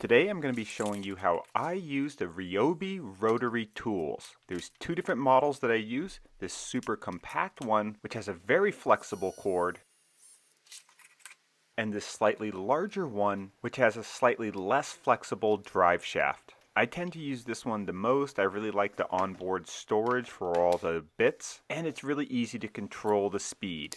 Today I'm going to be showing you how I use the RYOBI Rotary tools. There's two different models that I use. This super compact one, which has a very flexible cord, and this slightly larger one, which has a slightly less flexible drive shaft. I tend to use this one the most. I really like the onboard storage for all the bits, and it's really easy to control the speed.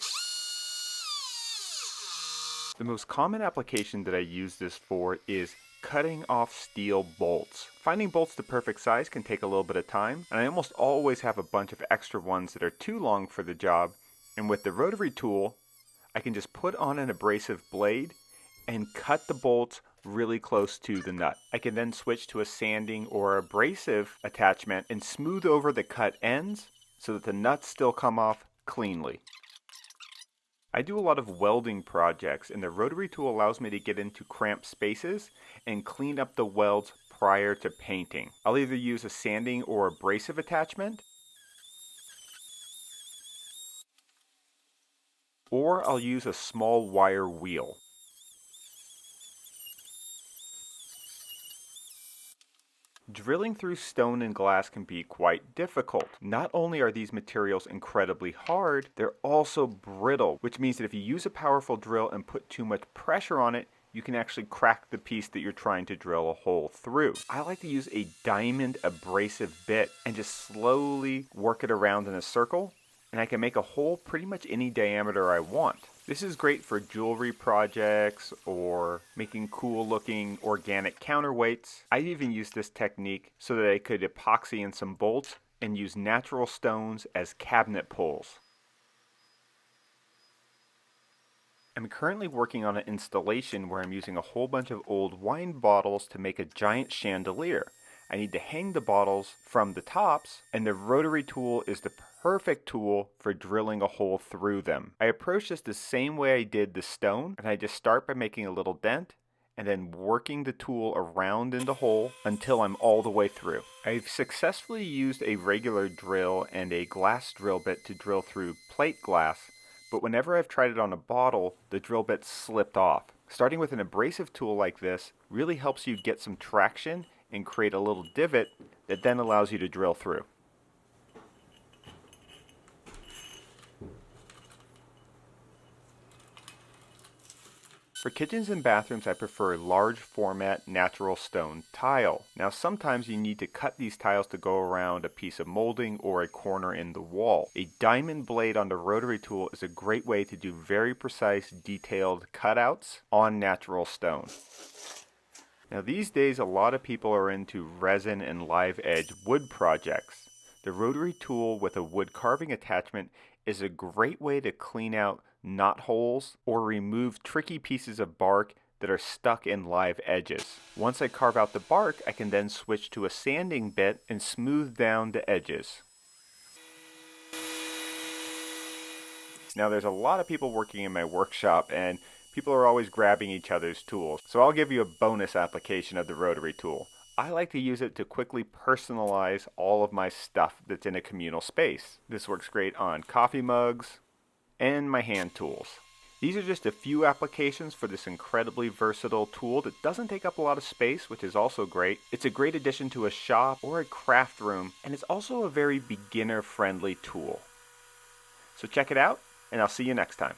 The most common application that I use this for is cutting off steel bolts. Finding bolts the perfect size can take a little bit of time, and I almost always have a bunch of extra ones that are too long for the job. And with the rotary tool, I can just put on an abrasive blade and cut the bolts really close to the nut. I can then switch to a sanding or abrasive attachment and smooth over the cut ends so that the nuts still come off cleanly. I do a lot of welding projects, and the rotary tool allows me to get into cramped spaces and clean up the welds prior to painting. I'll either use a sanding or abrasive attachment, or I'll use a small wire wheel. Drilling through stone and glass can be quite difficult. Not only are these materials incredibly hard, they're also brittle, which means that if you use a powerful drill and put too much pressure on it, you can actually crack the piece that you're trying to drill a hole through. I like to use a diamond abrasive bit and just slowly work it around in a circle, and I can make a hole pretty much any diameter I want. This is great for jewelry projects or making cool looking organic counterweights. I even used this technique so that I could epoxy in some bolts and use natural stones as cabinet pulls. I'm currently working on an installation where I'm using a whole bunch of old wine bottles to make a giant chandelier. I need to hang the bottles from the tops, and the rotary tool is the perfect tool for drilling a hole through them. I approach this the same way I did the stone, and I just start by making a little dent and then working the tool around in the hole until I'm all the way through. I've successfully used a regular drill and a glass drill bit to drill through plate glass, but whenever I've tried it on a bottle, the drill bit slipped off. Starting with an abrasive tool like this really helps you get some traction and create a little divot that then allows you to drill through. For kitchens and bathrooms, I prefer large format natural stone tile. Now sometimes you need to cut these tiles to go around a piece of molding or a corner in the wall. A diamond blade on the rotary tool is a great way to do very precise, detailed cutouts on natural stone. Now these days a lot of people are into resin and live edge wood projects. The rotary tool with a wood carving attachment is a great way to clean out knot holes or remove tricky pieces of bark that are stuck in live edges. Once I carve out the bark, I can then switch to a sanding bit and smooth down the edges. Now there's a lot of people working in my workshop, and people are always grabbing each other's tools. So I'll give you a bonus application of the rotary tool. I like to use it to quickly personalize all of my stuff that's in a communal space. This works great on coffee mugs and my hand tools. These are just a few applications for this incredibly versatile tool that doesn't take up a lot of space, which is also great. It's a great addition to a shop or a craft room, and it's also a very beginner-friendly tool. So check it out, and I'll see you next time.